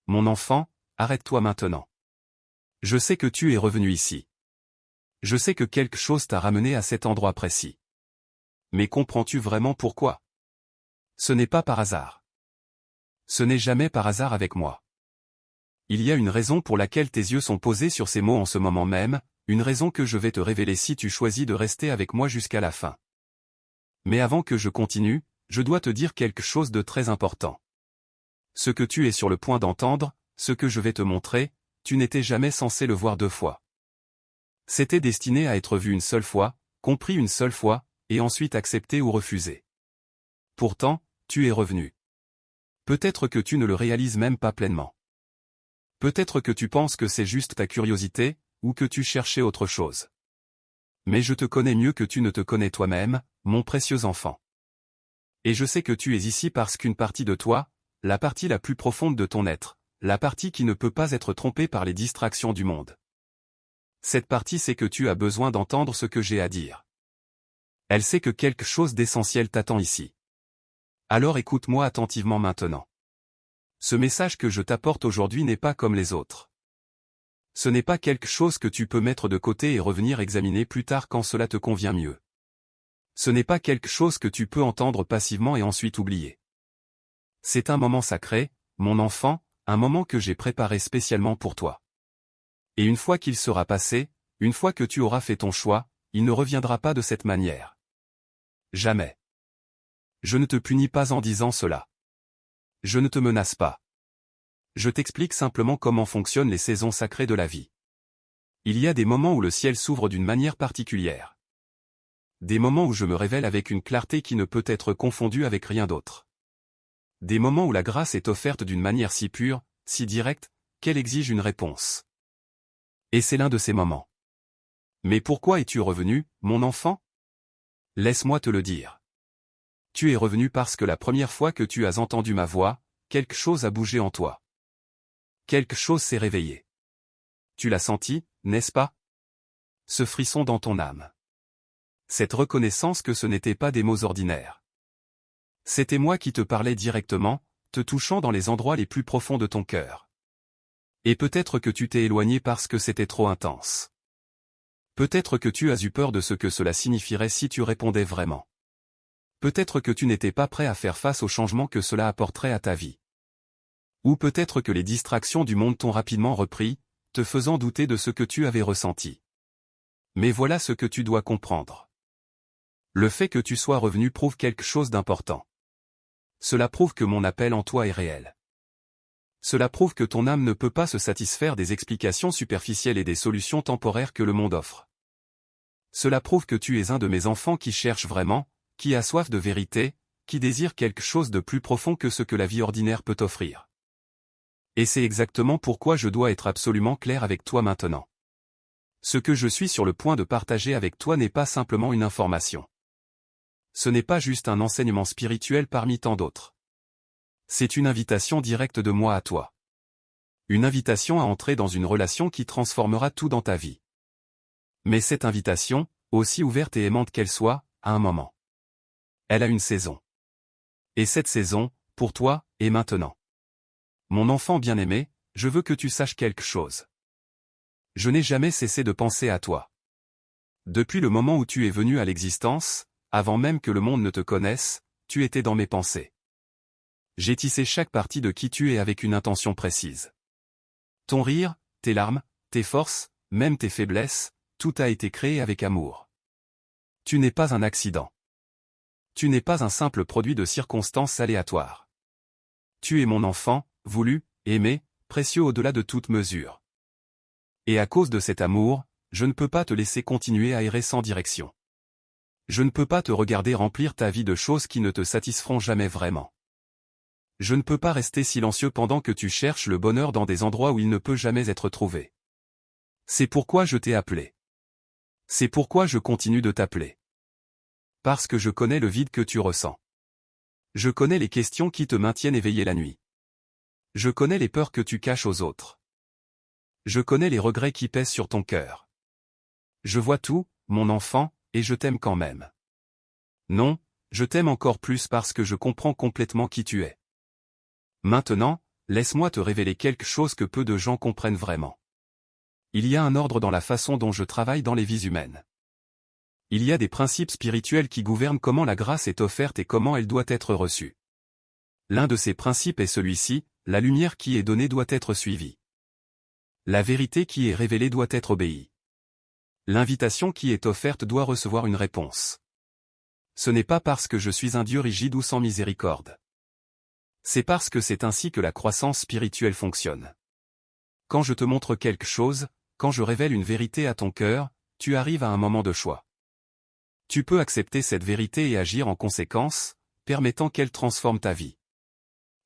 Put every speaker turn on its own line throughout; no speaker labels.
Mon enfant, arrête-toi maintenant. Je sais que tu es revenu ici. Je sais que quelque chose t'a ramené à cet endroit précis. Mais comprends-tu vraiment pourquoi? Ce n'est pas par hasard. Ce n'est jamais par hasard avec moi. Il y a une raison pour laquelle tes yeux sont posés sur ces mots en ce moment même, une raison que je vais te révéler si tu choisis de rester avec moi jusqu'à la fin. Mais avant que je continue, je dois te dire quelque chose de très important. Ce que tu es sur le point d'entendre, ce que je vais te montrer, tu n'étais jamais censé le voir deux fois. C'était destiné à être vu une seule fois, compris une seule fois, et ensuite accepté ou refusé. Pourtant, tu es revenu. Peut-être que tu ne le réalises même pas pleinement. Peut-être que tu penses que c'est juste ta curiosité, ou que tu cherchais autre chose. Mais je te connais mieux que tu ne te connais toi-même, mon précieux enfant. Et je sais que tu es ici parce qu'une partie de toi, la partie la plus profonde de ton être, la partie qui ne peut pas être trompée par les distractions du monde. Cette partie sait que tu as besoin d'entendre ce que j'ai à dire. Elle sait que quelque chose d'essentiel t'attend ici. Alors écoute-moi attentivement maintenant. Ce message que je t'apporte aujourd'hui n'est pas comme les autres. Ce n'est pas quelque chose que tu peux mettre de côté et revenir examiner plus tard quand cela te convient mieux. Ce n'est pas quelque chose que tu peux entendre passivement et ensuite oublier. C'est un moment sacré, mon enfant, un moment que j'ai préparé spécialement pour toi. Et une fois qu'il sera passé, une fois que tu auras fait ton choix, il ne reviendra pas de cette manière. Jamais. Je ne te punis pas en disant cela. Je ne te menace pas. Je t'explique simplement comment fonctionnent les saisons sacrées de la vie. Il y a des moments où le ciel s'ouvre d'une manière particulière. Des moments où je me révèle avec une clarté qui ne peut être confondue avec rien d'autre. Des moments où la grâce est offerte d'une manière si pure, si directe, qu'elle exige une réponse. Et c'est l'un de ces moments. Mais pourquoi es-tu revenu, mon enfant? Laisse-moi te le dire. Tu es revenu parce que la première fois que tu as entendu ma voix, quelque chose a bougé en toi. Quelque chose s'est réveillé. Tu l'as senti, n'est-ce pas? Ce frisson dans ton âme. Cette reconnaissance que ce n'était pas des mots ordinaires. C'était moi qui te parlais directement, te touchant dans les endroits les plus profonds de ton cœur. Et peut-être que tu t'es éloigné parce que c'était trop intense. Peut-être que tu as eu peur de ce que cela signifierait si tu répondais vraiment. Peut-être que tu n'étais pas prêt à faire face au changement que cela apporterait à ta vie. Ou peut-être que les distractions du monde t'ont rapidement repris, te faisant douter de ce que tu avais ressenti. Mais voilà ce que tu dois comprendre. Le fait que tu sois revenu prouve quelque chose d'important. Cela prouve que mon appel en toi est réel. Cela prouve que ton âme ne peut pas se satisfaire des explications superficielles et des solutions temporaires que le monde offre. Cela prouve que tu es un de mes enfants qui cherche vraiment, qui a soif de vérité, qui désire quelque chose de plus profond que ce que la vie ordinaire peut offrir. Et c'est exactement pourquoi je dois être absolument clair avec toi maintenant. Ce que je suis sur le point de partager avec toi n'est pas simplement une information. Ce n'est pas juste un enseignement spirituel parmi tant d'autres. C'est une invitation directe de moi à toi. Une invitation à entrer dans une relation qui transformera tout dans ta vie. Mais cette invitation, aussi ouverte et aimante qu'elle soit, a un moment. Elle a une saison. Et cette saison, pour toi, est maintenant. Mon enfant bien-aimé, je veux que tu saches quelque chose. Je n'ai jamais cessé de penser à toi. Depuis le moment où tu es venu à l'existence, avant même que le monde ne te connaisse, tu étais dans mes pensées. J'ai tissé chaque partie de qui tu es avec une intention précise. Ton rire, tes larmes, tes forces, même tes faiblesses, tout a été créé avec amour. Tu n'es pas un accident. Tu n'es pas un simple produit de circonstances aléatoires. Tu es mon enfant, voulu, aimé, précieux au-delà de toute mesure. Et à cause de cet amour, je ne peux pas te laisser continuer à errer sans direction. Je ne peux pas te regarder remplir ta vie de choses qui ne te satisferont jamais vraiment. Je ne peux pas rester silencieux pendant que tu cherches le bonheur dans des endroits où il ne peut jamais être trouvé. C'est pourquoi je t'ai appelé. C'est pourquoi je continue de t'appeler. Parce que je connais le vide que tu ressens. Je connais les questions qui te maintiennent éveillé la nuit. Je connais les peurs que tu caches aux autres. Je connais les regrets qui pèsent sur ton cœur. Je vois tout, mon enfant, et je t'aime quand même. Non, je t'aime encore plus parce que je comprends complètement qui tu es. Maintenant, laisse-moi te révéler quelque chose que peu de gens comprennent vraiment. Il y a un ordre dans la façon dont je travaille dans les vies humaines. Il y a des principes spirituels qui gouvernent comment la grâce est offerte et comment elle doit être reçue. L'un de ces principes est celui-ci, la lumière qui est donnée doit être suivie. La vérité qui est révélée doit être obéie. L'invitation qui est offerte doit recevoir une réponse. Ce n'est pas parce que je suis un Dieu rigide ou sans miséricorde. C'est parce que c'est ainsi que la croissance spirituelle fonctionne. Quand je te montre quelque chose, quand je révèle une vérité à ton cœur, tu arrives à un moment de choix. Tu peux accepter cette vérité et agir en conséquence, permettant qu'elle transforme ta vie.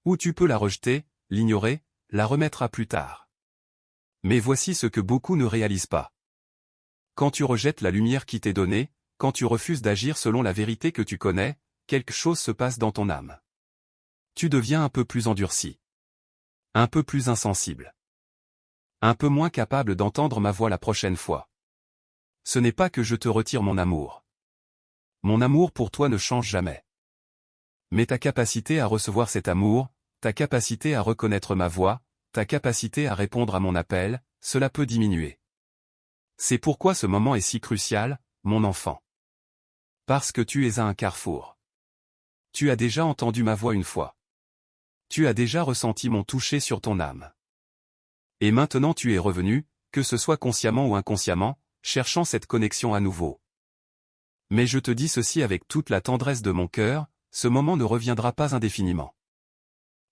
Ou tu peux la rejeter, l'ignorer, la remettre à plus tard. Mais voici ce que beaucoup ne réalisent pas. Quand tu rejettes la lumière qui t'est donnée, quand tu refuses d'agir selon la vérité que tu connais, quelque chose se passe dans ton âme. Tu deviens un peu plus endurci. Un peu plus insensible. Un peu moins capable d'entendre ma voix la prochaine fois. Ce n'est pas que je te retire mon amour. Mon amour pour toi ne change jamais. Mais ta capacité à recevoir cet amour, ta capacité à reconnaître ma voix, ta capacité à répondre à mon appel, cela peut diminuer. C'est pourquoi ce moment est si crucial, mon enfant. Parce que tu es à un carrefour. Tu as déjà entendu ma voix une fois. Tu as déjà ressenti mon toucher sur ton âme. Et maintenant tu es revenu, que ce soit consciemment ou inconsciemment, cherchant cette connexion à nouveau. Mais je te dis ceci avec toute la tendresse de mon cœur, ce moment ne reviendra pas indéfiniment.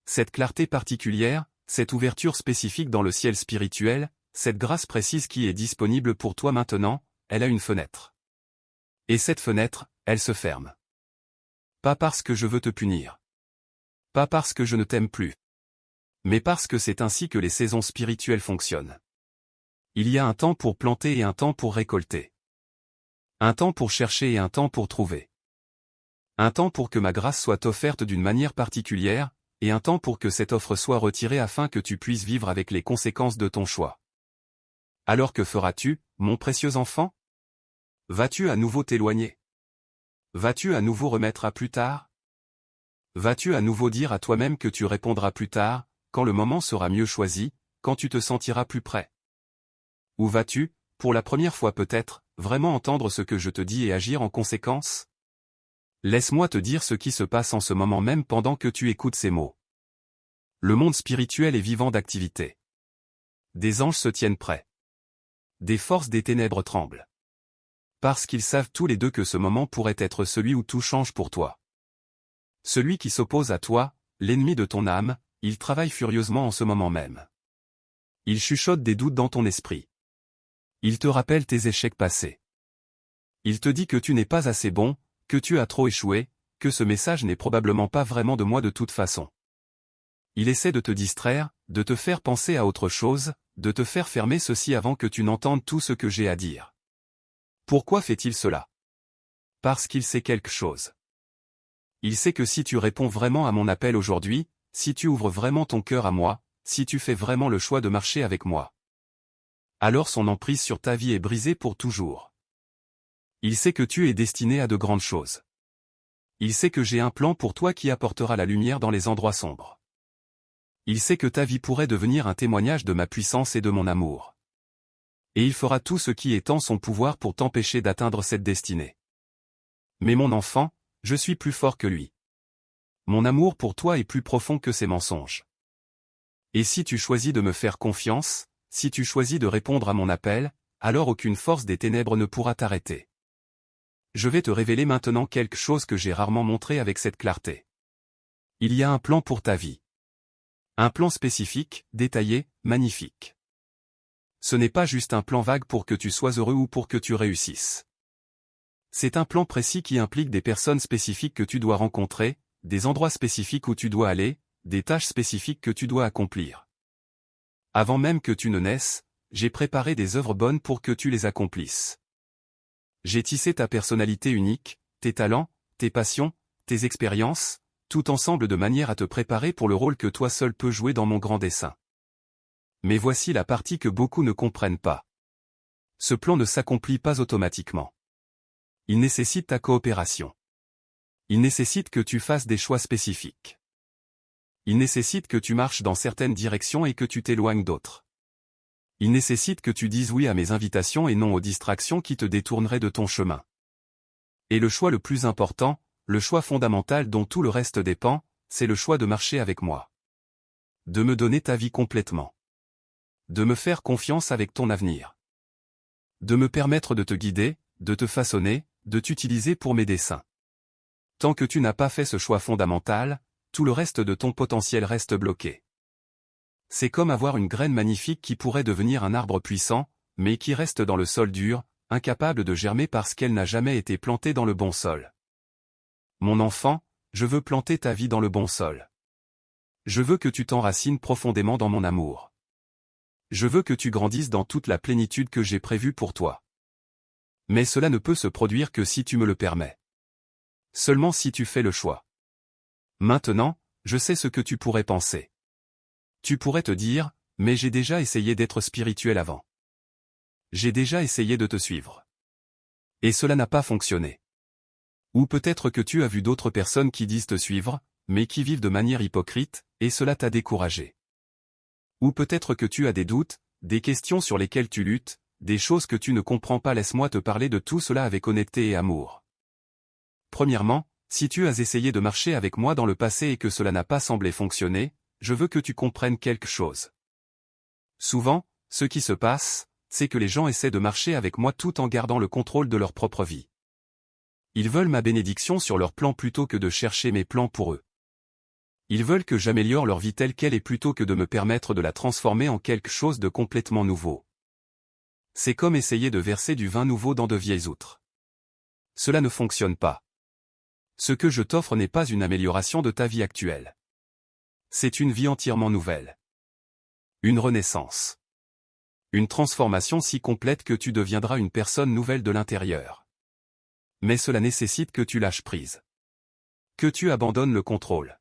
Cette clarté particulière, cette ouverture spécifique dans le ciel spirituel, cette grâce précise qui est disponible pour toi maintenant, elle a une fenêtre. Et cette fenêtre, elle se ferme. Pas parce que je veux te punir. Pas parce que je ne t'aime plus. Mais parce que c'est ainsi que les saisons spirituelles fonctionnent. Il y a un temps pour planter et un temps pour récolter. Un temps pour chercher et un temps pour trouver. Un temps pour que ma grâce soit offerte d'une manière particulière, et un temps pour que cette offre soit retirée afin que tu puisses vivre avec les conséquences de ton choix. Alors que feras-tu, mon précieux enfant? Vas-tu à nouveau t'éloigner? Vas-tu à nouveau remettre à plus tard? Vas-tu à nouveau dire à toi-même que tu répondras plus tard, quand le moment sera mieux choisi, quand tu te sentiras plus prêt? Ou vas-tu, pour la première fois peut-être, vraiment entendre ce que je te dis et agir en conséquence? Laisse-moi te dire ce qui se passe en ce moment même pendant que tu écoutes ces mots. Le monde spirituel est vivant d'activité. Des anges se tiennent prêts. Des forces des ténèbres tremblent. Parce qu'ils savent tous les deux que ce moment pourrait être celui où tout change pour toi. Celui qui s'oppose à toi, l'ennemi de ton âme, il travaille furieusement en ce moment même. Il chuchote des doutes dans ton esprit. Il te rappelle tes échecs passés. Il te dit que tu n'es pas assez bon, que tu as trop échoué, que ce message n'est probablement pas vraiment de moi de toute façon. Il essaie de te distraire, de te faire penser à autre chose, de te faire fermer ceci avant que tu n'entendes tout ce que j'ai à dire. Pourquoi fait-il cela? Parce qu'il sait quelque chose. Il sait que si tu réponds vraiment à mon appel aujourd'hui, si tu ouvres vraiment ton cœur à moi, si tu fais vraiment le choix de marcher avec moi, alors son emprise sur ta vie est brisée pour toujours. Il sait que tu es destiné à de grandes choses. Il sait que j'ai un plan pour toi qui apportera la lumière dans les endroits sombres. Il sait que ta vie pourrait devenir un témoignage de ma puissance et de mon amour. Et il fera tout ce qui est en son pouvoir pour t'empêcher d'atteindre cette destinée. Mais mon enfant, je suis plus fort que lui. Mon amour pour toi est plus profond que ses mensonges. Et si tu choisis de me faire confiance, si tu choisis de répondre à mon appel, alors aucune force des ténèbres ne pourra t'arrêter. Je vais te révéler maintenant quelque chose que j'ai rarement montré avec cette clarté. Il y a un plan pour ta vie. Un plan spécifique, détaillé, magnifique. Ce n'est pas juste un plan vague pour que tu sois heureux ou pour que tu réussisses. C'est un plan précis qui implique des personnes spécifiques que tu dois rencontrer, des endroits spécifiques où tu dois aller, des tâches spécifiques que tu dois accomplir. Avant même que tu ne naisses, j'ai préparé des œuvres bonnes pour que tu les accomplisses. J'ai tissé ta personnalité unique, tes talents, tes passions, tes expériences, tout ensemble de manière à te préparer pour le rôle que toi seul peux jouer dans mon grand dessein. Mais voici la partie que beaucoup ne comprennent pas. Ce plan ne s'accomplit pas automatiquement. Il nécessite ta coopération. Il nécessite que tu fasses des choix spécifiques. Il nécessite que tu marches dans certaines directions et que tu t'éloignes d'autres. Il nécessite que tu dises oui à mes invitations et non aux distractions qui te détourneraient de ton chemin. Et le choix le plus important, le choix fondamental dont tout le reste dépend, c'est le choix de marcher avec moi. De me donner ta vie complètement. De me faire confiance avec ton avenir. De me permettre de te guider, de te façonner, de t'utiliser pour mes desseins. Tant que tu n'as pas fait ce choix fondamental, tout le reste de ton potentiel reste bloqué. C'est comme avoir une graine magnifique qui pourrait devenir un arbre puissant, mais qui reste dans le sol dur, incapable de germer parce qu'elle n'a jamais été plantée dans le bon sol. Mon enfant, je veux planter ta vie dans le bon sol. Je veux que tu t'enracines profondément dans mon amour. Je veux que tu grandisses dans toute la plénitude que j'ai prévue pour toi. Mais cela ne peut se produire que si tu me le permets. Seulement si tu fais le choix. Maintenant, je sais ce que tu pourrais penser. Tu pourrais te dire, mais j'ai déjà essayé d'être spirituel avant. J'ai déjà essayé de te suivre. Et cela n'a pas fonctionné. Ou peut-être que tu as vu d'autres personnes qui disent te suivre, mais qui vivent de manière hypocrite, et cela t'a découragé. Ou peut-être que tu as des doutes, des questions sur lesquelles tu luttes, des choses que tu ne comprends pas. Laisse-moi te parler de tout cela avec honnêteté et amour. Premièrement, si tu as essayé de marcher avec moi dans le passé et que cela n'a pas semblé fonctionner, je veux que tu comprennes quelque chose. Souvent, ce qui se passe, c'est que les gens essaient de marcher avec moi tout en gardant le contrôle de leur propre vie. Ils veulent ma bénédiction sur leurs plans plutôt que de chercher mes plans pour eux. Ils veulent que j'améliore leur vie telle qu'elle est plutôt que de me permettre de la transformer en quelque chose de complètement nouveau. C'est comme essayer de verser du vin nouveau dans de vieilles outres. Cela ne fonctionne pas. Ce que je t'offre n'est pas une amélioration de ta vie actuelle. C'est une vie entièrement nouvelle. Une renaissance. Une transformation si complète que tu deviendras une personne nouvelle de l'intérieur. Mais cela nécessite que tu lâches prise. Que tu abandonnes le contrôle.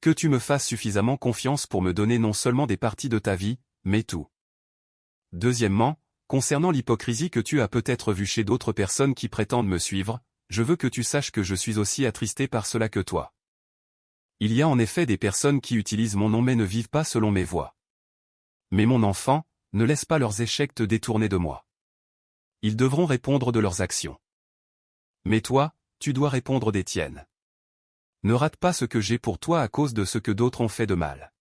Que tu me fasses suffisamment confiance pour me donner non seulement des parties de ta vie, mais tout. Deuxièmement, concernant l'hypocrisie que tu as peut-être vue chez d'autres personnes qui prétendent me suivre, je veux que tu saches que je suis aussi attristé par cela que toi. Il y a en effet des personnes qui utilisent mon nom mais ne vivent pas selon mes voies. Mais mon enfant, ne laisse pas leurs échecs te détourner de moi. Ils devront répondre de leurs actions. Mais toi, tu dois répondre des tiennes. Ne rate pas ce que j'ai pour toi à cause de ce que d'autres ont fait de mal.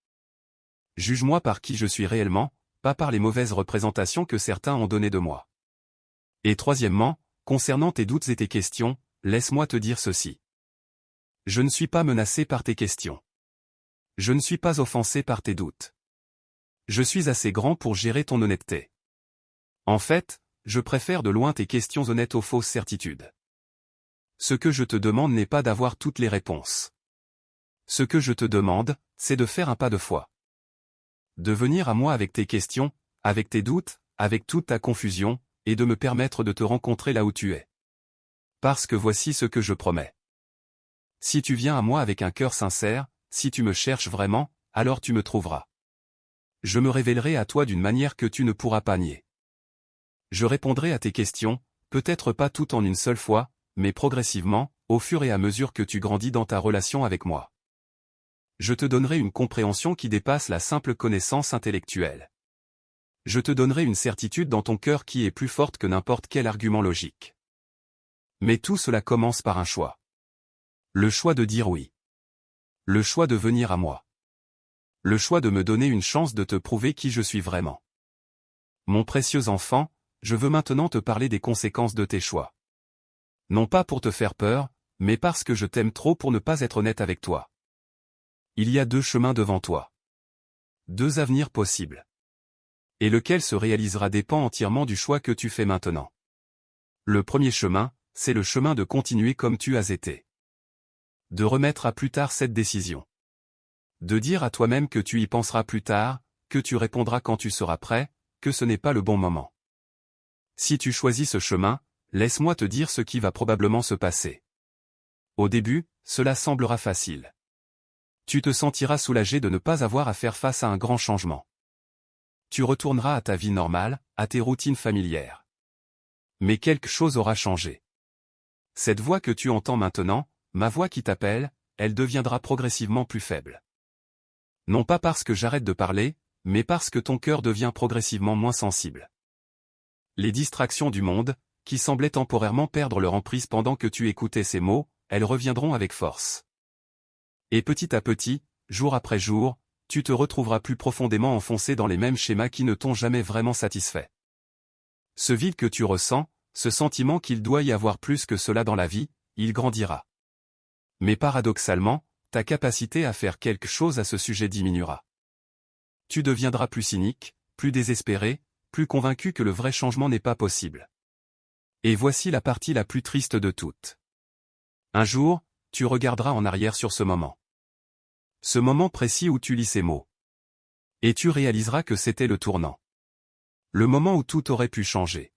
Juge-moi par qui je suis réellement, pas par les mauvaises représentations que certains ont données de moi. Et troisièmement, concernant tes doutes et tes questions, laisse-moi te dire ceci. Je ne suis pas menacé par tes questions. Je ne suis pas offensé par tes doutes. Je suis assez grand pour gérer ton honnêteté. En fait, je préfère de loin tes questions honnêtes aux fausses certitudes. Ce que je te demande n'est pas d'avoir toutes les réponses. Ce que je te demande, c'est de faire un pas de foi. De venir à moi avec tes questions, avec tes doutes, avec toute ta confusion, et de me permettre de te rencontrer là où tu es. Parce que voici ce que je promets. Si tu viens à moi avec un cœur sincère, si tu me cherches vraiment, alors tu me trouveras. Je me révélerai à toi d'une manière que tu ne pourras pas nier. Je répondrai à tes questions, peut-être pas toutes en une seule fois, mais progressivement, au fur et à mesure que tu grandis dans ta relation avec moi. Je te donnerai une compréhension qui dépasse la simple connaissance intellectuelle. Je te donnerai une certitude dans ton cœur qui est plus forte que n'importe quel argument logique. Mais tout cela commence par un choix. Le choix de dire oui. Le choix de venir à moi. Le choix de me donner une chance de te prouver qui je suis vraiment. Mon précieux enfant, je veux maintenant te parler des conséquences de tes choix. Non pas pour te faire peur, mais parce que je t'aime trop pour ne pas être honnête avec toi. Il y a 2 chemins devant toi. 2 avenirs possibles. Et lequel se réalisera dépend entièrement du choix que tu fais maintenant. Le premier chemin, c'est le chemin de continuer comme tu as été. De remettre à plus tard cette décision. De dire à toi-même que tu y penseras plus tard, que tu répondras quand tu seras prêt, que ce n'est pas le bon moment. Si tu choisis ce chemin, laisse-moi te dire ce qui va probablement se passer. Au début, cela semblera facile. Tu te sentiras soulagé de ne pas avoir à faire face à un grand changement. Tu retourneras à ta vie normale, à tes routines familières. Mais quelque chose aura changé. Cette voix que tu entends maintenant, ma voix qui t'appelle, elle deviendra progressivement plus faible. Non pas parce que j'arrête de parler, mais parce que ton cœur devient progressivement moins sensible. Les distractions du monde, qui semblaient temporairement perdre leur emprise pendant que tu écoutais ces mots, elles reviendront avec force. Et petit à petit, jour après jour, tu te retrouveras plus profondément enfoncé dans les mêmes schémas qui ne t'ont jamais vraiment satisfait. Ce vide que tu ressens, ce sentiment qu'il doit y avoir plus que cela dans la vie, il grandira. Mais paradoxalement, ta capacité à faire quelque chose à ce sujet diminuera. Tu deviendras plus cynique, plus désespéré, plus convaincu que le vrai changement n'est pas possible. Et voici la partie la plus triste de toutes. Un jour, tu regarderas en arrière sur ce moment. Ce moment précis où tu lis ces mots. Et tu réaliseras que c'était le tournant. Le moment où tout aurait pu changer.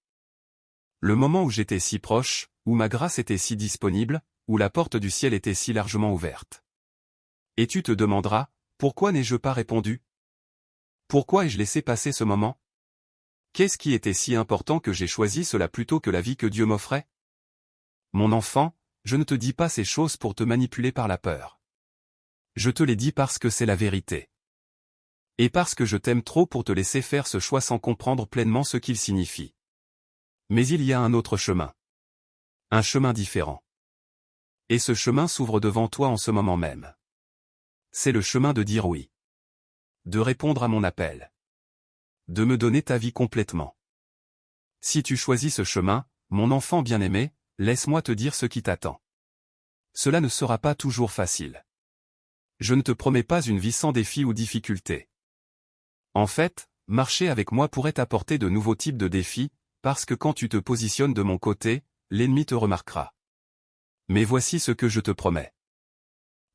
Le moment où j'étais si proche, où ma grâce était si disponible, où la porte du ciel était si largement ouverte. Et tu te demanderas, pourquoi n'ai-je pas répondu? Pourquoi ai-je laissé passer ce moment? Qu'est-ce qui était si important que j'ai choisi cela plutôt que la vie que Dieu m'offrait? Mon enfant, je ne te dis pas ces choses pour te manipuler par la peur. Je te les dis parce que c'est la vérité. Et parce que je t'aime trop pour te laisser faire ce choix sans comprendre pleinement ce qu'il signifie. Mais il y a un autre chemin. Un chemin différent. Et ce chemin s'ouvre devant toi en ce moment même. C'est le chemin de dire oui. De répondre à mon appel. De me donner ta vie complètement. Si tu choisis ce chemin, mon enfant bien-aimé, laisse-moi te dire ce qui t'attend. Cela ne sera pas toujours facile. Je ne te promets pas une vie sans défis ou difficultés. En fait, marcher avec moi pourrait t'apporter de nouveaux types de défis, parce que quand tu te positionnes de mon côté, l'ennemi te remarquera. Mais voici ce que je te promets.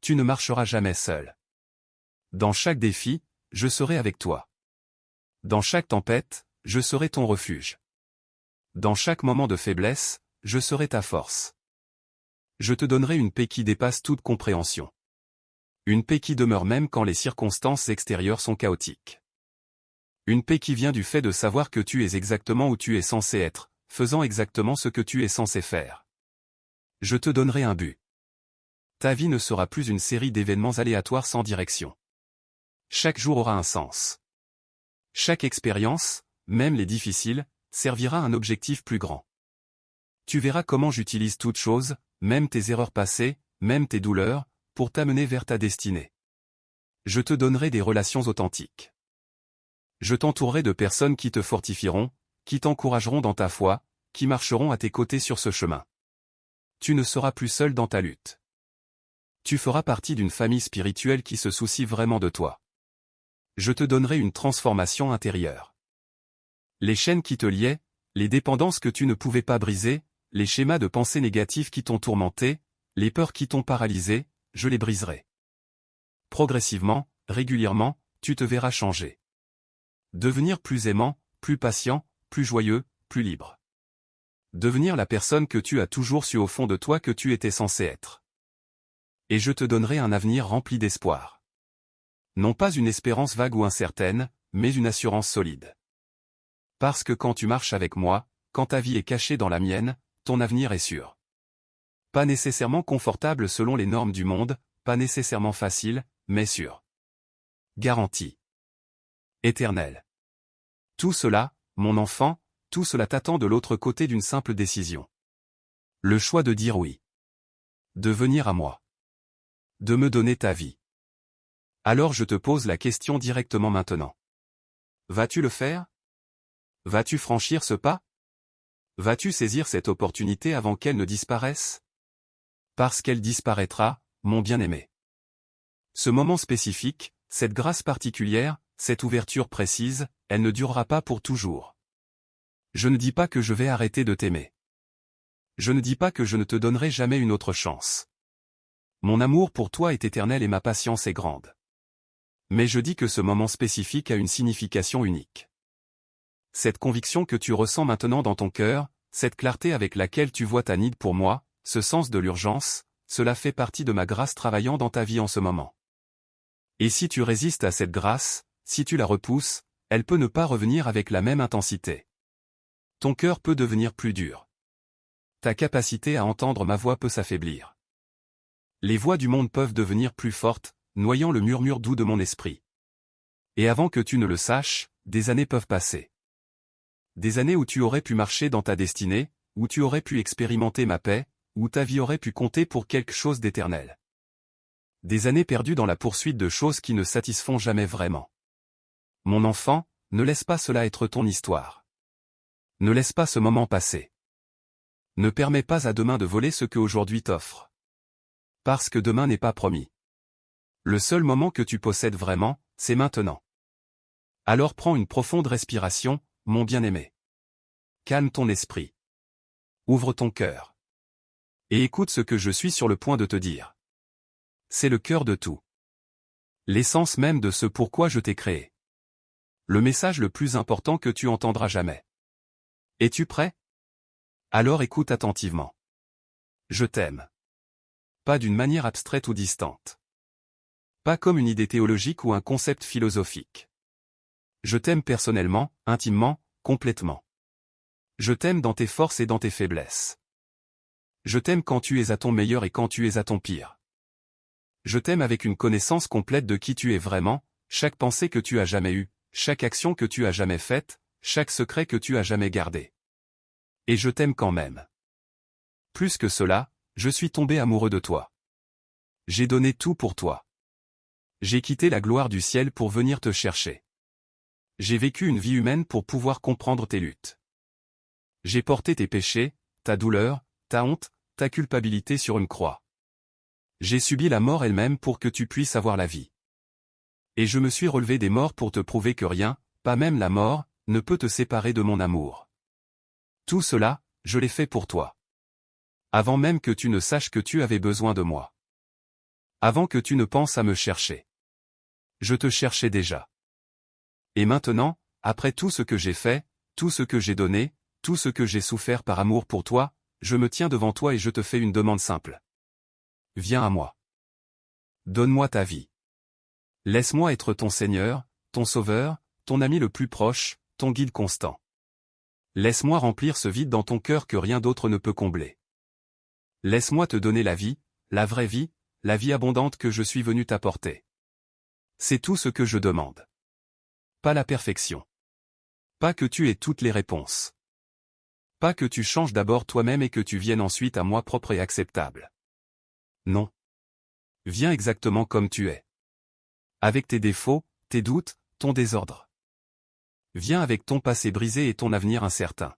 Tu ne marcheras jamais seul. Dans chaque défi, je serai avec toi. Dans chaque tempête, je serai ton refuge. Dans chaque moment de faiblesse, je serai ta force. Je te donnerai une paix qui dépasse toute compréhension. Une paix qui demeure même quand les circonstances extérieures sont chaotiques. Une paix qui vient du fait de savoir que tu es exactement où tu es censé être, faisant exactement ce que tu es censé faire. Je te donnerai un but. Ta vie ne sera plus une série d'événements aléatoires sans direction. Chaque jour aura un sens. Chaque expérience, même les difficiles, servira à un objectif plus grand. Tu verras comment j'utilise toutes choses, même tes erreurs passées, même tes douleurs, pour t'amener vers ta destinée. Je te donnerai des relations authentiques. Je t'entourerai de personnes qui te fortifieront, qui t'encourageront dans ta foi, qui marcheront à tes côtés sur ce chemin. Tu ne seras plus seul dans ta lutte. Tu feras partie d'une famille spirituelle qui se soucie vraiment de toi. Je te donnerai une transformation intérieure. Les chaînes qui te liaient, les dépendances que tu ne pouvais pas briser, les schémas de pensée négatifs qui t'ont tourmenté, les peurs qui t'ont paralysé, je les briserai. Progressivement, régulièrement, tu te verras changer. Devenir plus aimant, plus patient, plus joyeux, plus libre. Devenir la personne que tu as toujours su au fond de toi que tu étais censé être. Et je te donnerai un avenir rempli d'espoir. Non pas une espérance vague ou incertaine, mais une assurance solide. Parce que quand tu marches avec moi, quand ta vie est cachée dans la mienne, ton avenir est sûr. Pas nécessairement confortable selon les normes du monde, pas nécessairement facile, mais sûr. Garantie. Éternel. Tout cela, mon enfant, tout cela t'attend de l'autre côté d'une simple décision. Le choix de dire oui. De venir à moi. De me donner ta vie. Alors je te pose la question directement maintenant. Vas-tu le faire? Vas-tu franchir ce pas? Vas-tu saisir cette opportunité avant qu'elle ne disparaisse? Parce qu'elle disparaîtra, mon bien-aimé. Ce moment spécifique, cette grâce particulière, cette ouverture précise, elle ne durera pas pour toujours. Je ne dis pas que je vais arrêter de t'aimer. Je ne dis pas que je ne te donnerai jamais une autre chance. Mon amour pour toi est éternel et ma patience est grande. Mais je dis que ce moment spécifique a une signification unique. Cette conviction que tu ressens maintenant dans ton cœur, cette clarté avec laquelle tu vois ta need pour moi, ce sens de l'urgence, cela fait partie de ma grâce travaillant dans ta vie en ce moment. Et si tu résistes à cette grâce, si tu la repousses, elle peut ne pas revenir avec la même intensité. Ton cœur peut devenir plus dur. Ta capacité à entendre ma voix peut s'affaiblir. Les voix du monde peuvent devenir plus fortes, noyant le murmure doux de mon esprit. Et avant que tu ne le saches, des années peuvent passer. Des années où tu aurais pu marcher dans ta destinée, où tu aurais pu expérimenter ma paix, où ta vie aurait pu compter pour quelque chose d'éternel. Des années perdues dans la poursuite de choses qui ne satisfont jamais vraiment. Mon enfant, ne laisse pas cela être ton histoire. Ne laisse pas ce moment passer. Ne permets pas à demain de voler ce que aujourd'hui t'offre. Parce que demain n'est pas promis. Le seul moment que tu possèdes vraiment, c'est maintenant. Alors prends une profonde respiration, mon bien-aimé. Calme ton esprit. Ouvre ton cœur. Et écoute ce que je suis sur le point de te dire. C'est le cœur de tout. L'essence même de ce pourquoi je t'ai créé. Le message le plus important que tu entendras jamais. Es-tu prêt? Alors écoute attentivement. Je t'aime. Pas d'une manière abstraite ou distante. Pas comme une idée théologique ou un concept philosophique. Je t'aime personnellement, intimement, complètement. Je t'aime dans tes forces et dans tes faiblesses. Je t'aime quand tu es à ton meilleur et quand tu es à ton pire. Je t'aime avec une connaissance complète de qui tu es vraiment, chaque pensée que tu as jamais eue, chaque action que tu as jamais faite, chaque secret que tu as jamais gardé. Et je t'aime quand même. Plus que cela, je suis tombé amoureux de toi. J'ai donné tout pour toi. J'ai quitté la gloire du ciel pour venir te chercher. J'ai vécu une vie humaine pour pouvoir comprendre tes luttes. J'ai porté tes péchés, ta douleur, ta honte, ta culpabilité sur une croix. J'ai subi la mort elle-même pour que tu puisses avoir la vie. Et je me suis relevé des morts pour te prouver que rien, pas même la mort, ne peut te séparer de mon amour. Tout cela, je l'ai fait pour toi. Avant même que tu ne saches que tu avais besoin de moi. Avant que tu ne penses à me chercher. Je te cherchais déjà. Et maintenant, après tout ce que j'ai fait, tout ce que j'ai donné, tout ce que j'ai souffert par amour pour toi, je me tiens devant toi et je te fais une demande simple. Viens à moi. Donne-moi ta vie. Laisse-moi être ton Seigneur, ton Sauveur, ton ami le plus proche, ton guide constant. Laisse-moi remplir ce vide dans ton cœur que rien d'autre ne peut combler. Laisse-moi te donner la vie, la vraie vie, la vie abondante que je suis venu t'apporter. C'est tout ce que je demande. Pas la perfection. Pas que tu aies toutes les réponses. Pas que tu changes d'abord toi-même et que tu viennes ensuite à moi propre et acceptable. Non. Viens exactement comme tu es. Avec tes défauts, tes doutes, ton désordre. Viens avec ton passé brisé et ton avenir incertain.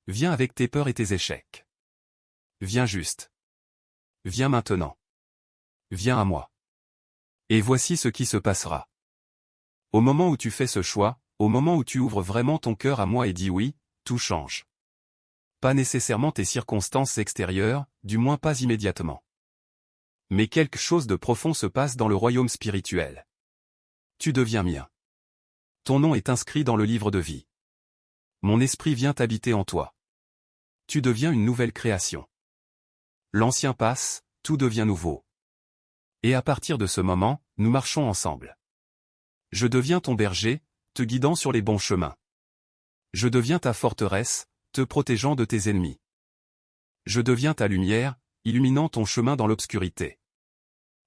Viens avec tes peurs et tes échecs. Viens juste. Viens maintenant. Viens à moi. Et voici ce qui se passera. Au moment où tu fais ce choix, au moment où tu ouvres vraiment ton cœur à moi et dis oui, tout change. Pas nécessairement tes circonstances extérieures, du moins pas immédiatement. Mais quelque chose de profond se passe dans le royaume spirituel. Tu deviens mien. Ton nom est inscrit dans le livre de vie. Mon esprit vient habiter en toi. Tu deviens une nouvelle création. L'ancien passe, tout devient nouveau. Et à partir de ce moment, nous marchons ensemble. Je deviens ton berger, te guidant sur les bons chemins. Je deviens ta forteresse, te protégeant de tes ennemis. Je deviens ta lumière, illuminant ton chemin dans l'obscurité.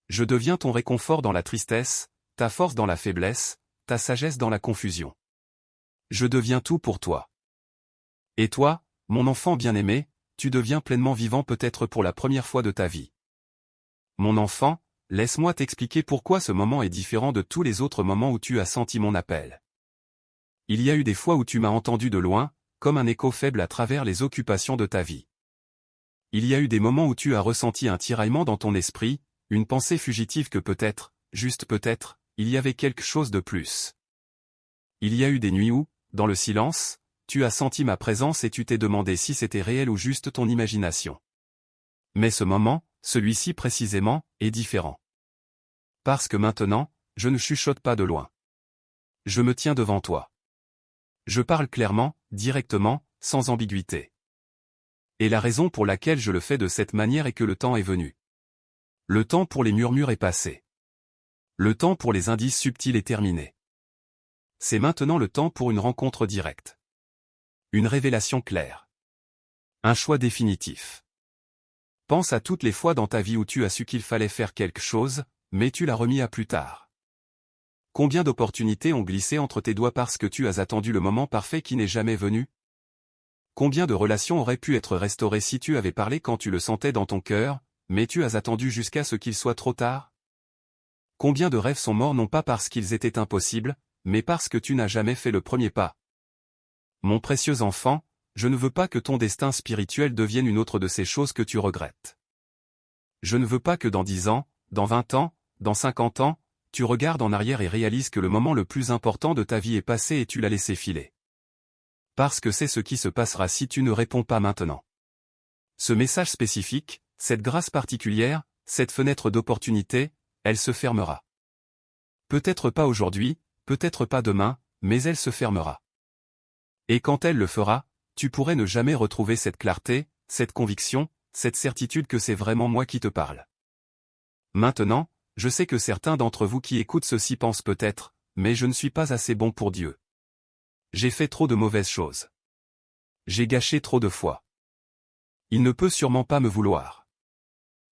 Je deviens ton réconfort dans la tristesse, ta force dans la faiblesse, ta sagesse dans la confusion. Je deviens tout pour toi. Et toi, mon enfant bien-aimé, tu deviens pleinement vivant peut-être pour la première fois de ta vie. Mon enfant, laisse-moi t'expliquer pourquoi ce moment est différent de tous les autres moments où tu as senti mon appel. Il y a eu des fois où tu m'as entendu de loin, comme un écho faible à travers les occupations de ta vie. Il y a eu des moments où tu as ressenti un tiraillement dans ton esprit, une pensée fugitive que peut-être, juste peut-être, il y avait quelque chose de plus. Il y a eu des nuits où, dans le silence, tu as senti ma présence et tu t'es demandé si c'était réel ou juste ton imagination. Mais ce moment, celui-ci précisément, est différent. Parce que maintenant, je ne chuchote pas de loin. Je me tiens devant toi. Je parle clairement, directement, sans ambiguïté. Et la raison pour laquelle je le fais de cette manière est que le temps est venu. Le temps pour les murmures est passé. Le temps pour les indices subtils est terminé. C'est maintenant le temps pour une rencontre directe. Une révélation claire. Un choix définitif. Pense à toutes les fois dans ta vie où tu as su qu'il fallait faire quelque chose, mais tu l'as remis à plus tard. Combien d'opportunités ont glissé entre tes doigts parce que tu as attendu le moment parfait qui n'est jamais venu? Combien de relations auraient pu être restaurées si tu avais parlé quand tu le sentais dans ton cœur, mais tu as attendu jusqu'à ce qu'il soit trop tard? Combien de rêves sont morts non pas parce qu'ils étaient impossibles, mais parce que tu n'as jamais fait le premier pas? Mon précieux enfant, je ne veux pas que ton destin spirituel devienne une autre de ces choses que tu regrettes. Je ne veux pas que dans 10 ans, dans 20 ans, dans 50 ans, tu regardes en arrière et réalises que le moment le plus important de ta vie est passé et tu l'as laissé filer. Parce que c'est ce qui se passera si tu ne réponds pas maintenant. Ce message spécifique, cette grâce particulière, cette fenêtre d'opportunité, elle se fermera. Peut-être pas aujourd'hui, peut-être pas demain, mais elle se fermera. Et quand elle le fera, tu pourrais ne jamais retrouver cette clarté, cette conviction, cette certitude que c'est vraiment moi qui te parle. Maintenant, je sais que certains d'entre vous qui écoutent ceci pensent peut-être, mais je ne suis pas assez bon pour Dieu. J'ai fait trop de mauvaises choses. J'ai gâché trop de fois. Il ne peut sûrement pas me vouloir.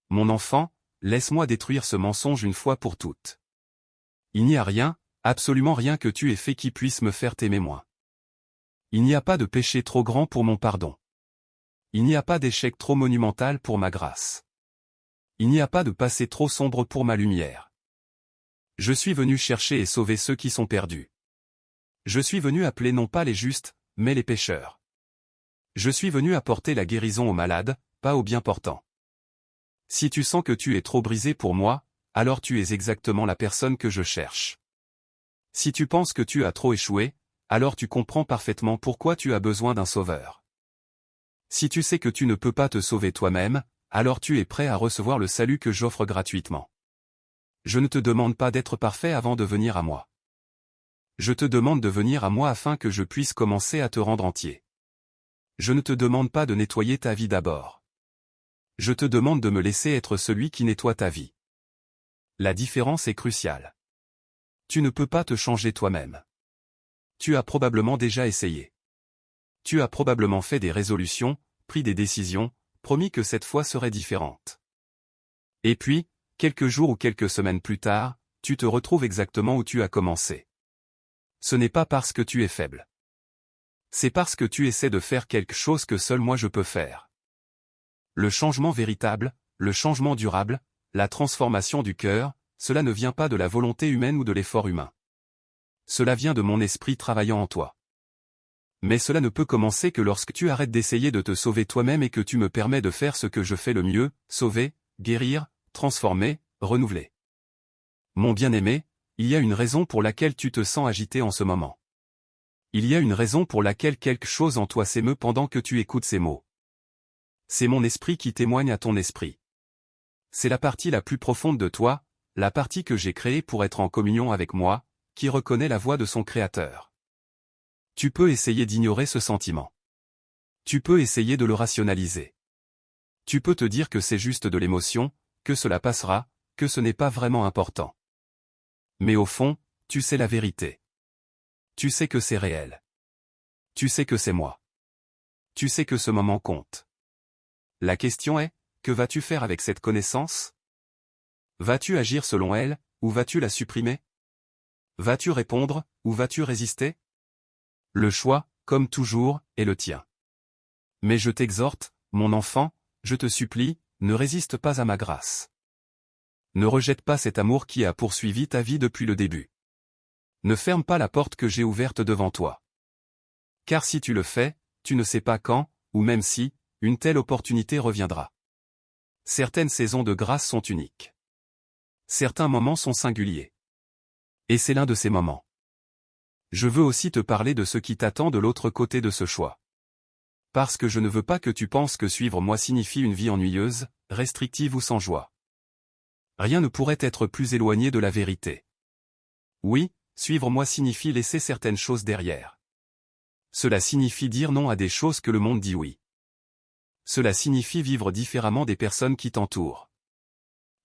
Mon enfant, laisse-moi détruire ce mensonge une fois pour toutes. Il n'y a rien, absolument rien que tu aies fait qui puisse me faire t'aimer moins. Il n'y a pas de péché trop grand pour mon pardon. Il n'y a pas d'échec trop monumental pour ma grâce. Il n'y a pas de passé trop sombre pour ma lumière. Je suis venu chercher et sauver ceux qui sont perdus. Je suis venu appeler non pas les justes, mais les pécheurs. Je suis venu apporter la guérison aux malades, pas aux bien portants. Si tu sens que tu es trop brisé pour moi, alors tu es exactement la personne que je cherche. Si tu penses que tu as trop échoué, alors tu comprends parfaitement pourquoi tu as besoin d'un sauveur. Si tu sais que tu ne peux pas te sauver toi-même, alors tu es prêt à recevoir le salut que j'offre gratuitement. Je ne te demande pas d'être parfait avant de venir à moi. Je te demande de venir à moi afin que je puisse commencer à te rendre entier. Je ne te demande pas de nettoyer ta vie d'abord. Je te demande de me laisser être celui qui nettoie ta vie. La différence est cruciale. Tu ne peux pas te changer toi-même. Tu as probablement déjà essayé. Tu as probablement fait des résolutions, pris des décisions, promis que cette fois serait différente. Et puis, quelques jours ou quelques semaines plus tard, tu te retrouves exactement où tu as commencé. Ce n'est pas parce que tu es faible. C'est parce que tu essaies de faire quelque chose que seul moi je peux faire. Le changement véritable, le changement durable, la transformation du cœur, cela ne vient pas de la volonté humaine ou de l'effort humain. Cela vient de mon esprit travaillant en toi. Mais cela ne peut commencer que lorsque tu arrêtes d'essayer de te sauver toi-même et que tu me permets de faire ce que je fais le mieux, sauver, guérir, transformer, renouveler. Mon bien-aimé, il y a une raison pour laquelle tu te sens agité en ce moment. Il y a une raison pour laquelle quelque chose en toi s'émeut pendant que tu écoutes ces mots. C'est mon esprit qui témoigne à ton esprit. C'est la partie la plus profonde de toi, la partie que j'ai créée pour être en communion avec moi, qui reconnaît la voix de son Créateur. Tu peux essayer d'ignorer ce sentiment. Tu peux essayer de le rationaliser. Tu peux te dire que c'est juste de l'émotion, que cela passera, que ce n'est pas vraiment important. Mais au fond, tu sais la vérité. Tu sais que c'est réel. Tu sais que c'est moi. Tu sais que ce moment compte. La question est, que vas-tu faire avec cette connaissance? Vas-tu agir selon elle, ou vas-tu la supprimer? Vas-tu répondre, ou vas-tu résister? Le choix, comme toujours, est le tien. Mais je t'exhorte, mon enfant, je te supplie, ne résiste pas à ma grâce. Ne rejette pas cet amour qui a poursuivi ta vie depuis le début. Ne ferme pas la porte que j'ai ouverte devant toi. Car si tu le fais, tu ne sais pas quand, ou même si, une telle opportunité reviendra. Certaines saisons de grâce sont uniques. Certains moments sont singuliers. Et c'est l'un de ces moments. Je veux aussi te parler de ce qui t'attend de l'autre côté de ce choix. Parce que je ne veux pas que tu penses que suivre moi signifie une vie ennuyeuse, restrictive ou sans joie. Rien ne pourrait être plus éloigné de la vérité. Oui, suivre moi signifie laisser certaines choses derrière. Cela signifie dire non à des choses que le monde dit oui. Cela signifie vivre différemment des personnes qui t'entourent.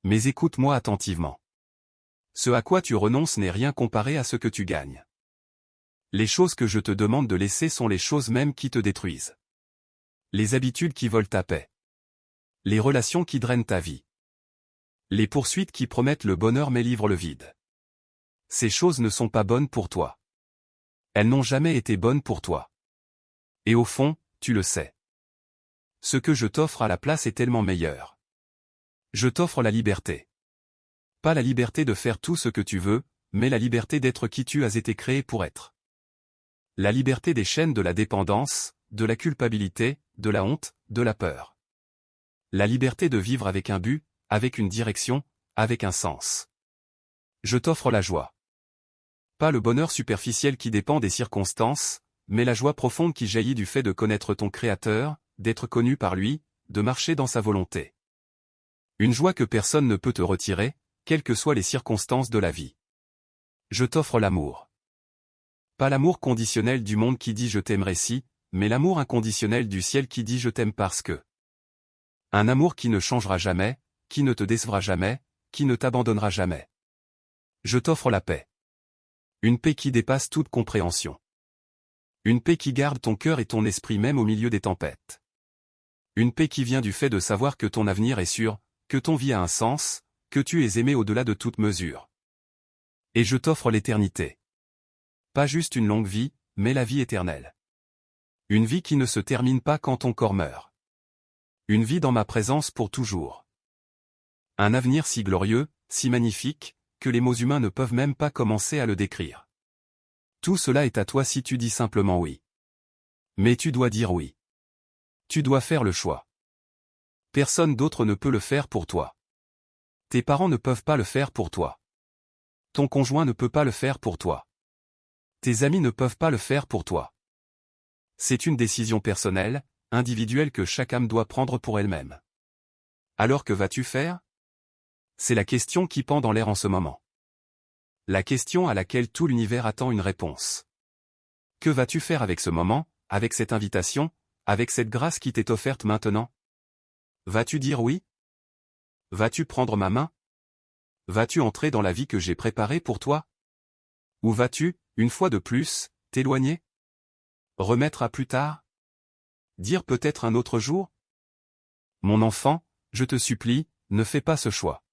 Mais écoute-moi attentivement. Ce à quoi tu renonces n'est rien comparé à ce que tu gagnes. Les choses que je te demande de laisser sont les choses mêmes qui te détruisent. Les habitudes qui volent ta paix. Les relations qui drainent ta vie. Les poursuites qui promettent le bonheur mais livrent le vide. Ces choses ne sont pas bonnes pour toi. Elles n'ont jamais été bonnes pour toi. Et au fond, tu le sais. Ce que je t'offre à la place est tellement meilleur. Je t'offre la liberté. Pas la liberté de faire tout ce que tu veux, mais la liberté d'être qui tu as été créé pour être. La liberté des chaînes de la dépendance, de la culpabilité, de la honte, de la peur. La liberté de vivre avec un but, avec une direction, avec un sens. Je t'offre la joie. Pas le bonheur superficiel qui dépend des circonstances, mais la joie profonde qui jaillit du fait de connaître ton Créateur, d'être connu par lui, de marcher dans sa volonté. Une joie que personne ne peut te retirer, quelles que soient les circonstances de la vie. Je t'offre l'amour. Pas l'amour conditionnel du monde qui dit je t'aimerai si, mais l'amour inconditionnel du ciel qui dit je t'aime parce que. Un amour qui ne changera jamais, qui ne te décevra jamais, qui ne t'abandonnera jamais. Je t'offre la paix. Une paix qui dépasse toute compréhension. Une paix qui garde ton cœur et ton esprit même au milieu des tempêtes. Une paix qui vient du fait de savoir que ton avenir est sûr, que ton vie a un sens, que tu es aimé au-delà de toute mesure. Et je t'offre l'éternité. Pas juste une longue vie, mais la vie éternelle. Une vie qui ne se termine pas quand ton corps meurt. Une vie dans ma présence pour toujours. Un avenir si glorieux, si magnifique, que les mots humains ne peuvent même pas commencer à le décrire. Tout cela est à toi si tu dis simplement oui. Mais tu dois dire oui. Tu dois faire le choix. Personne d'autre ne peut le faire pour toi. Tes parents ne peuvent pas le faire pour toi. Ton conjoint ne peut pas le faire pour toi. Tes amis ne peuvent pas le faire pour toi. C'est une décision personnelle, individuelle que chaque âme doit prendre pour elle-même. Alors que vas-tu faire? C'est la question qui pend dans l'air en ce moment. La question à laquelle tout l'univers attend une réponse. Que vas-tu faire avec ce moment, avec cette invitation, avec cette grâce qui t'est offerte maintenant? Vas-tu dire oui? Vas-tu prendre ma main? Vas-tu entrer dans la vie que j'ai préparée pour toi? Ou vas-tu, une fois de plus, t'éloigner? Remettre à plus tard? Dire peut-être un autre jour? Mon enfant, je te supplie, ne fais pas ce choix.